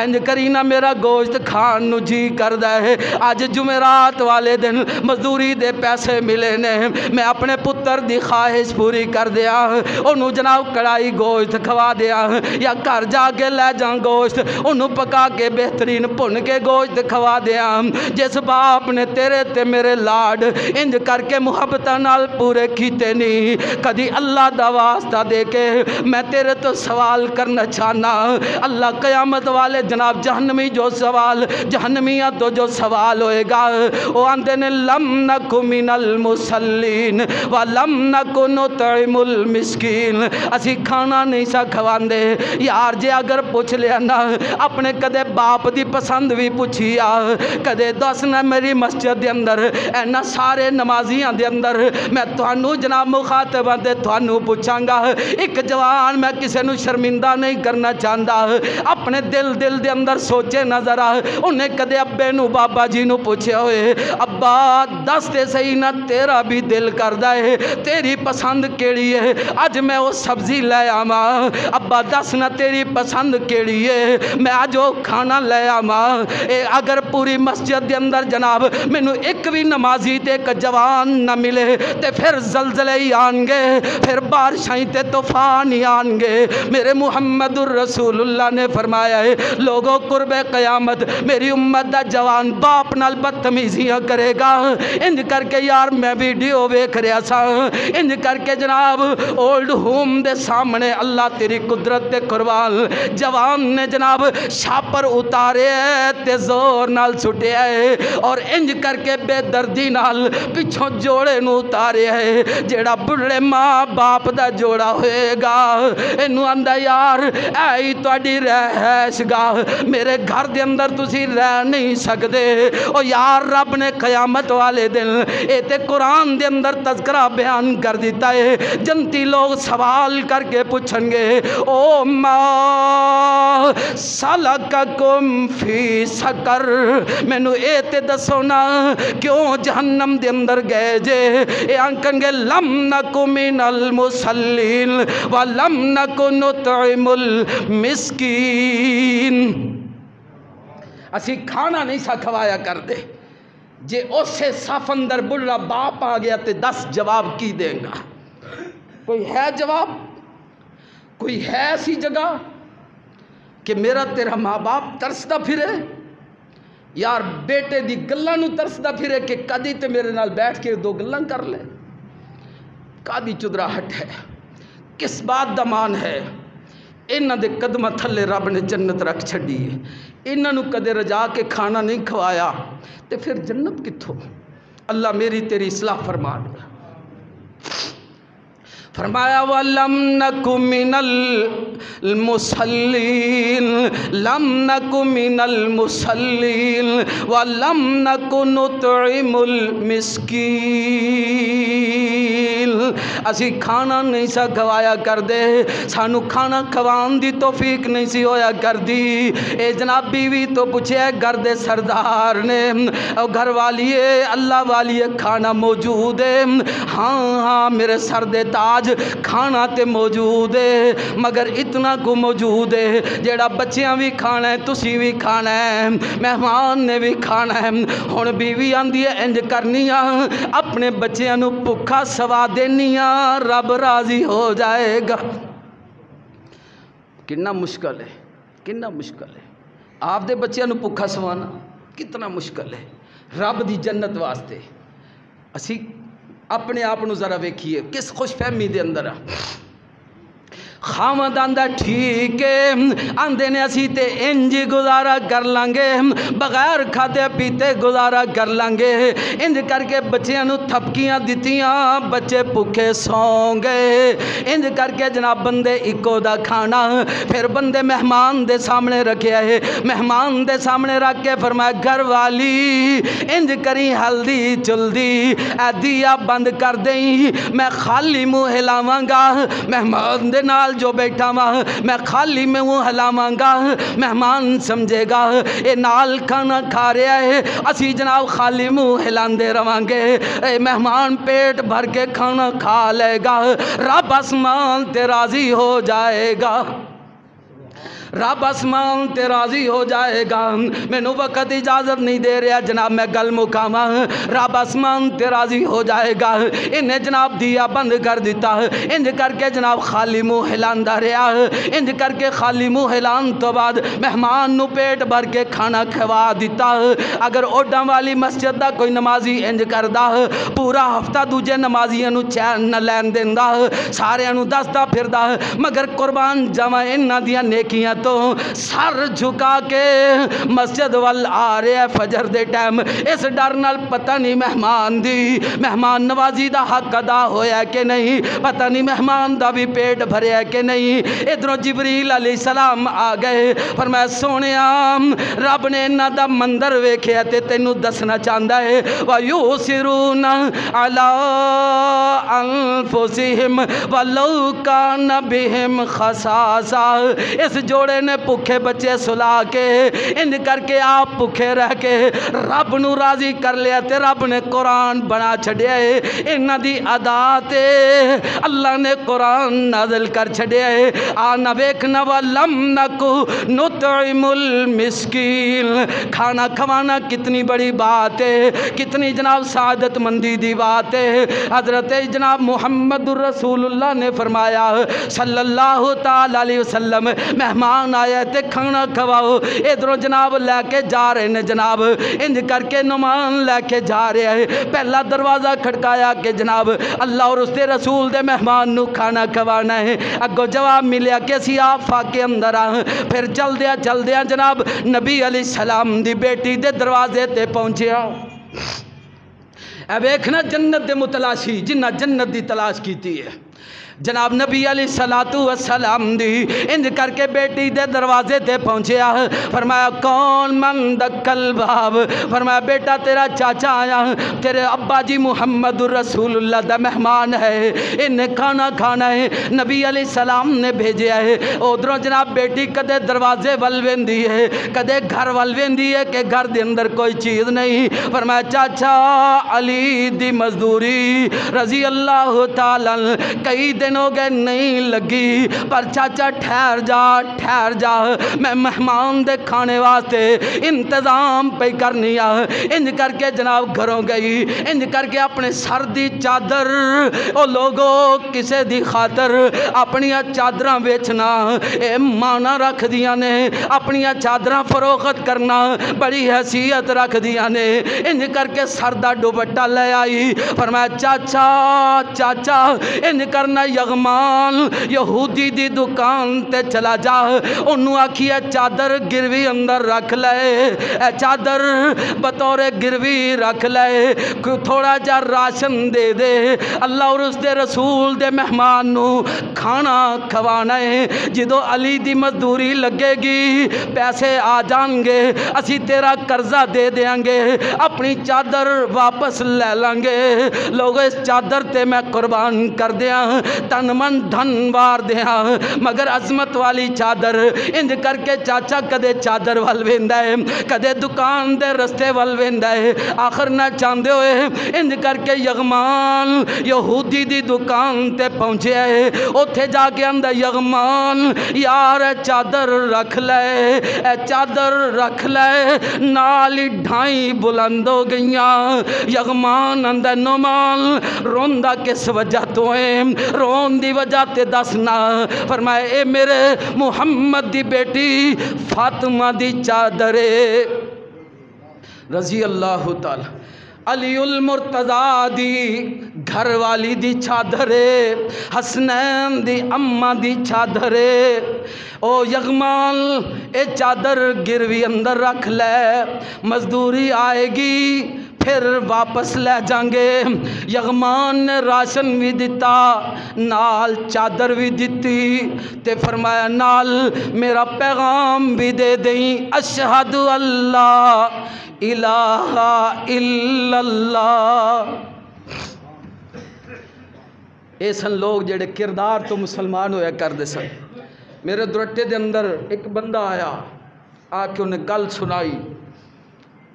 انج کری نا میرا گوشت کھان نو جی کردا ہے, اج جمعرات والے دن مزدوری دے پیسے ملے نے, میں اپنے پتر دی خواہش پوری کر دیا, انہوں جناب کڑائی گوشت کھوا دیا, یا گھر جا کے لے جاں گوشت, انہوں پکا کے بہترین پن کے گوشت کھوا دیا. جس باپ نے تیرے تے میرے لاڈ انج کر کے محبتاں نال پورے کیتے نہیں, کدی اللہ دا واسطہ دے کے میں تیرے تو سوال کرنا چاہنا. اللہ قیامت والے جناب جہنمی جو سوال, جہنمیاں تو جو سوال ہوئے گا, وہ آندے نے لم نکو من المصلین ولم نکو نطعم المسکین, اسی کھانا نہیں سا کھواندے. یار جے اگر پوچھ لیا نا, اپنے کدے باپ دی پسند بھی پوچھیا, کدے دس نا میری مسجد دے اندر اینا سارے نمازیاں دے اندر میں توانو جناب مخاطبہ دے توانو پوچھاں گا. ایک جوان, میں کسے نو شرمندہ نہیں کرنا چاہندا, اپنے دل دے اندر سوچے نظر آ, انہیں کدے ابے نو بابا جی نو پوچھے ہوئے ابا دس تے صحیح نہ تیرا بھی دل کردہ ہے, تیری تیری پسند کیڑی ہے اج میں وہ سبزی لے آواں ابا دس نہ تیری پسند کیڑی ہے میں اج وہ کھانا لے آواں اگر پوری مسجد دے اندر جناب مینوں ایک بھی نمازی تے ایک جوان نہ ملے تے پھر زلزلے ہی آن گے پھر بارشیں تے طوفان ہی آن گے میرے محمد الرسول اللہ نے فرمایا ہے لوگوں قرب قیامت میری امت دا جوان باپ نال بدتمیزیاں کرے گا انج کر کے یار میں ویڈیو ویکھ رہا سا انج کر کے جناب اولڈ ہوم دے سامنے اللہ تیری قدرت تے قربان جوان نے جناب شاپر اتارے تے زور نال سٹے ہے اور انج کر کے بے دردی نال پچھوں جوڑے نو اتارے ہے جیڑا بڑھڑے ماں باپ دا جوڑا ہوئے گا انو آندا یار اے تواڈی رہائش گاہ میرے گھر دے اندر تسی رہ نہیں سکدے او یار رب نے قیامت والے دن اے تے قرآن دے اندر تذکرہ بیان کر دیتا ہے جنتی لوگ سوال کر کے پوچھن گے او ما سلککم فی سقر مینوں اے تے دسو نا کیوں جہنم دے اندر گئے جے اے آنکھن گے لم نکو من المصلین ولم نکو نطعم المسکین اسی کھانا نہیں سا کھوایا کر دے جے اسے صف اندر بڑھڑا باپ آ گیا تے 10 جواب کی دیں گا کوئی ہے جواب کوئی ہے ایسی جگہ کہ میرا تیرا ماں باپ ترسدا پھرے یار بیٹے دی گلاں نو ترسدا پھرے کہ کدی تے میرے نال بیٹھ کے 2 گلاں کر لے کادی چدراہٹ ہے کس بات دا مان ہے انہاں دے قدمہ تھلے رب نے جنت رکھ چھڈی ہے انہاں نو کدے رجا کے کھانا نہیں کھوایا تے پھر جنت کتھوں اللہ میری تیری اصلاح فرما دے فرمایا وَلَمْ نَكُ مِنَ الْمُصَلِّينَ لَمْ نَكُ مِنَ الْمُصَلِّينَ وَلَمْ نَكُ نُطْعِمُ الْمِسْكِينَ اسی کھانا نہیں سا کھوایا کر دے سانو کھانا کھوان دی توفیق نہیں سی ہویا کر دی اے جناب بیوی تو پوچھے گھر دے سردار نے گھر والی اللہ والی کھانا موجود ہے ہاں ہاں میرے سر دے تاج کھانا تے موجود ہے مگر اتنا کو موجود ہے جیڑا بچیاں بھی کھانا ہے تسی بھی کھانا ہے مہمان نے بھی کھانا ہے ہن بیوی آندی ہے انج کرنیاں اپنے بچیاں نو بھکھا سوا دینیاں رب راضی ہو جائے گا کتنا مشکل ہے کتنا مشکل ہے آپ دے بچیاں نو بھکھا سوانا کتنا مشکل ہے رب دی جنت واسطے اسی اپنے آپ نو ذرا ویکھیے کس خوش فہمی دے اندر خامد آندہ ٹھیک ہے آندے نے اسی تے انج گزارا کر لانگے بغیر کھاتے پیتے گزارا کر لانگے انج کر کے بچیاں نو تھپکیاں دیتیاں بچے بھوکے سوں گئے انج کر کے جناب بندے اکو دا کھانا پھر بندے مہمان دے سامنے رکھے آئے مہمان دے سامنے رکھ کے فرمایا گھر والی انج کری ہلدی چلدی اے دیا بند کر دیں میں خالی منہ ہلاواں گا مہمان دے نال جو بیٹھا وہاں میں خالی میں وہ ہلاواں گا مہمان سمجھے گا اے نال کھانا کھا رہا ہے اسی جناب خالی منہ ہلاندے رواں گے اے مہمان پیٹ بھر کے کھانا کھا لے گا رب آسمان تے راضی ہو جائے گا رب آسمان تے راضی ہو جائے گا میں نو وقت اجازت نہیں دے رہا جناب میں گل مکاواں رب آسمان تے راضی ہو جائے گا انہیں جناب دیا بند کر دیتا انج کر کے جناب خالی منہ ہلاندا رہا انج کر کے خالی منہ ہلان تو بعد مہمان نو پیٹ بھر کے کھانا کھوا دیتا اگر اوڈاں والی مسجد دا کوئی نمازی انج کردا پورا ہفتہ دوجے نمازیاں نو چین نہ لین دیندا سارے نو دسدا پھردا مگر قربان جاواں انہاں دیاں نیکیاں تو سر جھکا کے مسجد وال آ رہے ہیں فجر دے ٹائم اس ڈر نال پتہ نہیں مہمان دی مہمان نوازی دا حق ادا ہویا کہ نہیں پتہ نہیں مہمان دا بھی پیٹ بھریا کہ نہیں ادھروں جبریل علیہ السلام آ گئے فرمایا سونیا رب نے انہاں دا مندر ویکھیا تے تینوں دسنا چاہندا ہے وَيُؤْثِرُونَ عَلَىٰ أَنفُسِهِمْ وَلَوْ كَانَ بِهِمْ خَصَاصَةٌ اس جوڑے جوڑے نے بھوکے بچے سلا کے ان کر کے آپ بھوکے رہ کے رب نو راضی کر لیا تے رب نے قرآن بنا چھڑیا ہے انہاں دی ادا تے اللہ نے قرآن نازل کر چھڑیا ہے آنا ویکھنا ولم نکو نطعم المسکین کھانا کھوانا کتنی بڑی بات ہے کتنی جناب سعادت مندی دی بات ہے حضرت جناب محمد رسول اللہ نے فرمایا صلی اللہ تعالی علیہ وسلم مہمان آئے تے کھانا کھواؤ ادھروں جناب لے کے جا رہے ہیں جناب انج کر کے نمان لے کے جا رہے ہیں پہلا دروازہ کھڑکایا کہ جناب اللہ اور اس دے رسول دے مہمان نو کھانا کھوانا ہے اگو جواب ملیا کہ اسی آپ فاقے اندر آئیں پھر چل دیا جناب نبی علیہ السلام دی بیٹی دے دروازے تے پہنچیا اے ویکھنا جنت دے متلاشی جنہ جنت دی تلاش کیتی ہے جناب نبی علیہ السلام دی انج کر کے بیٹی دے دروازے تے پہنچیا فرمایا کون من دکل باب فرمایا بیٹا تیرا چاچا آیا تیرے ابا جی محمد رسول اللہ دا مہمان ہے انہیں کھانا کھانا ہے نبی علیہ السلام نے بھیجیا ہے ادھروں جناب بیٹی کدے دروازے والویندی ہے کدے گھر والویندی ہے کہ گھر دے اندر کوئی چیز نہیں فرمایا چاچا علی دی مزدوری رضی اللہ تعالی کئی دن ہو گئے نہیں لگی پر چاچا ٹھہر جا میں مہمان دے کھانے واسطے انتظام پہ کرنی انج کر کے جناب گھروں گئی انج کر کے اپنے سر دی چادر او لوگوں کسے دی خاطر اپنی چادراں بیچنا اے مانا رکھ دیا نے اپنی چادراں فروخت کرنا بڑی حیثیت رکھ دیا نے انج کر کے سر دا دوپٹہ لے آئی فرمایا چاچا انج کرنا یغمان یہودی دی دکان تے چلا جا انہوں آکھی ہے چادر گروی اندر رکھ لے اے چادر بطور گروی رکھ لے تھوڑا جا راشن دے دے اللہ اور اس دے رسول دے مہمان نو کھانا کھوانا ہے جدو علی دی مزدوری لگے گی پیسے آ جان گے اسی تیرا قرضہ دے دیاں گے اپنی چادر واپس لے لیں گے لوگ اس چادر تے میں قربان کر دیاں تن من دھن وار دیاں مگر عظمت والی چادر انج کر کے چاچا کدے چادر والویندہ ہے کدے دکان دے رستے والویندہ ہے آخر نہ چاندے ہوئے انج کر کے یغمان یہودی دی دکان تے پہنچے ہے اتھے جا کے اندر یغمان یار چادر رکھ لے اے چادر رکھ لے نالی ڈھائی بلند ہو گئیاں یغمان اندر نمان روندہ کس وجہ تو ہیں رون دی وجہ تے دسنا فرمائے اے میرے محمد دی بیٹی فاطمہ دی چادرے رضی اللہ تعالی علی المرتضی دی گھر والی دی چادرے حسنین دی اممہ دی چادرے او یغمان اے چادر گروی اندر رکھ لے مزدوری آئے گی پھر واپس لے جانگے یغمان نے راشن بھی دیتا نال چادر بھی دیتی تے فرمایا نال میرا پیغام بھی دے دیں اشہد اللہ الہ الا اللہ اے سن لوگ جڑے کردار تو مسلمان ہویا کر دے سن میرے درٹے دے اندر ایک بندہ آیا آ کے انہیں گل سنائی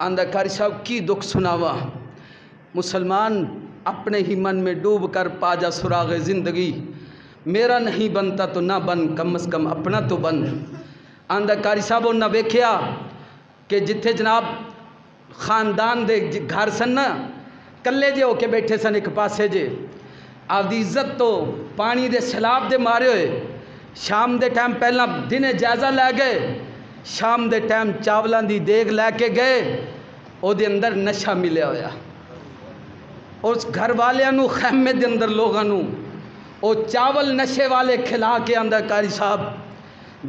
آندہ کاری صاحب کی دکھ سناوا مسلمان اپنے ہی من میں ڈوب کر پا جا سراغ زندگی میرا نہیں بنتا تو نہ بن کم از کم اپنا تو بن آندہ کاری صاحب انہاں بیکھیا کہ جتھے جناب خاندان دے گھر سن نا کلے جے ہو کے بیٹھے سن ایک پاسے جے آپ دی عزت تو پانی دے سیلاب دے مارے ہوئے شام دے ٹائم پہلا دن جائزہ لے گئے شام دے ٹائم چاولان دی دیگ لے کے گئے او دے اندر نشہ ملیا ہویا اور اس گھر والے انو خیمے دے اندر لوگ انو او چاول نشے والے کھلا کے اندر کاری صاحب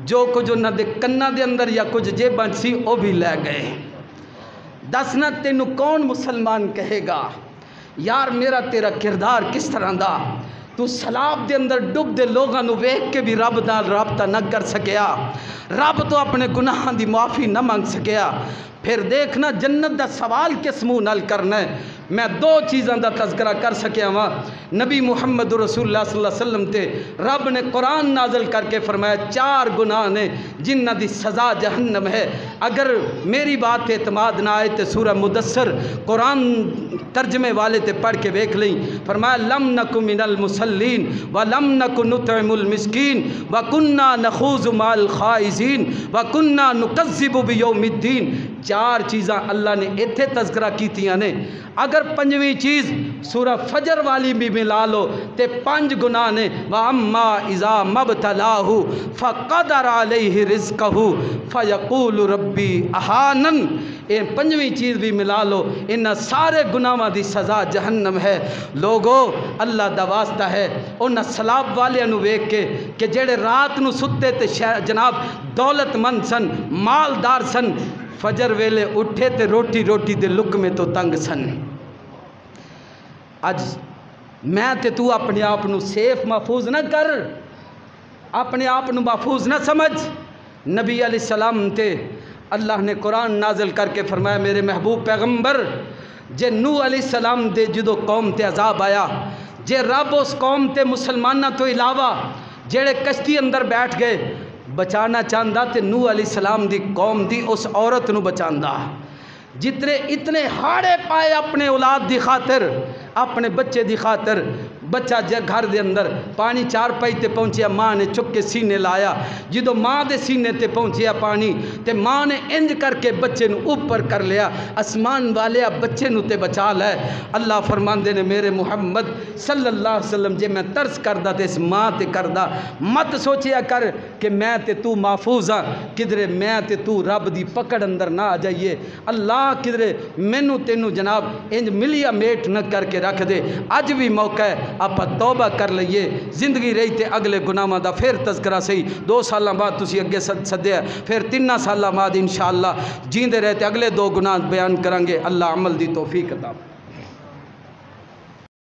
جو کچھ نہ دے کنہ دے اندر یا کچھ جے بنسی او بھی لے گئے دسنا تینو کون مسلمان کہے گا یار میرا تیرا کردار کس طرح دا تو سلاب دے اندر ڈب دے لوگاں نو ویکھ کے بھی رب نال رابطہ نہ کر سکیا رب تو اپنے گناہاں دی معافی نہ مانگ سکیا پھر دیکھنا جنت دا سوال کس منہ نال کرنا ہے۔ میں دو چیزاں دا تذکرہ کر سکیا ہاں۔ نبی محمد رسول اللہ صلی اللہ علیہ وسلم تے رب نے قرآن نازل کر کے فرمایا 4 گناہ نے جنہ دی سزا جہنم ہے۔ اگر میری بات اعتماد نہ آئے تو سورہ مدثر قرآن ترجمے والے تے پڑھ کے دیکھ لیں۔ فرمایا لم نک من المصلین ولم نک نطعم المسکین وکنا نخوض مع الخائضین وکنا نکذب بیوم الدین۔ 4 چیزاں اللہ نے ایتھے تذکرہ کیتیاں نے۔ اگر 5ویں چیز سورہ فجر والی بھی ملا لو تے 5 گناہ نے۔ وَأَمَّا إِذَا مَبْتَلَاهُ فَقَدَرَ عَلَيْهِ رِزْقَهُ فَيَقُولُ رَبِّي أَهَانَنِ۔ یہ 5ویں چیز بھی ملا لو، ان سارے گناہاں دی سزا جہنم ہے۔ لوگو اللہ دا واسطہ ہے ان سلاب والے نو ویکھ کے کہ جڑے رات نو ستے تے جناب دولت مند سن، مالدار سن، فجر ویلے اٹھے تے روٹی دے لقمے تو تنگ سن۔ اج میں تے تو اپنے آپ نو سیف محفوظ نہ کر، اپنے آپ نو محفوظ نہ سمجھ۔ نبی علیہ السلام تے اللہ نے قرآن نازل کر کے فرمایا میرے محبوب پیغمبر جے نوح علیہ السلام دے جدو قوم تے عذاب آیا، جے رب اس قوم تے مسلمانہ تو علاوہ جڑے کشتی اندر بیٹھ گئے بچانا چاہندہ تے نوح علیہ السلام دی قوم دی اس عورت نو بچاندہ، جتنے اتنے ہاڑے پائے اپنے اولاد دی خاطر، اپنے بچے دی خاطر۔ بچہ گھر دے اندر پانی 4 پائی تے پہنچیا، ماں نے چک کے سینے لایا، جدو ماں دے سینے تے پہنچیا پانی تے ماں نے انج کر کے بچے نو اوپر کر لیا، اسمان والے بچے نو تے بچا لے۔ اللہ فرماندے نے میرے محمد صلی اللہ علیہ وسلم جے میں ترس کردہ تے اس ماں تے کردہ، مت سوچیا کر کہ میں تے تو محفوظ ہاں، کدھرے میں تے تو رب دی پکڑ اندر نہ آ جائیے۔ اللہ کدھرے مینوں تینوں جناب انج ملیا میٹ نہ کر کے رکھ دے۔ اج بھی موقع ہے آپ توبہ کر لئیے، زندگی رہی تے اگلے گناہاں دا پھر تذکرہ صحیح 2 سالاں بعد تسی اگے سدیا، پھر 3 سالاں بعد انشاءاللہ جیندے رہتے اگلے 2 گناہ بیان کریں گے۔ اللہ عمل دی توفیق عطا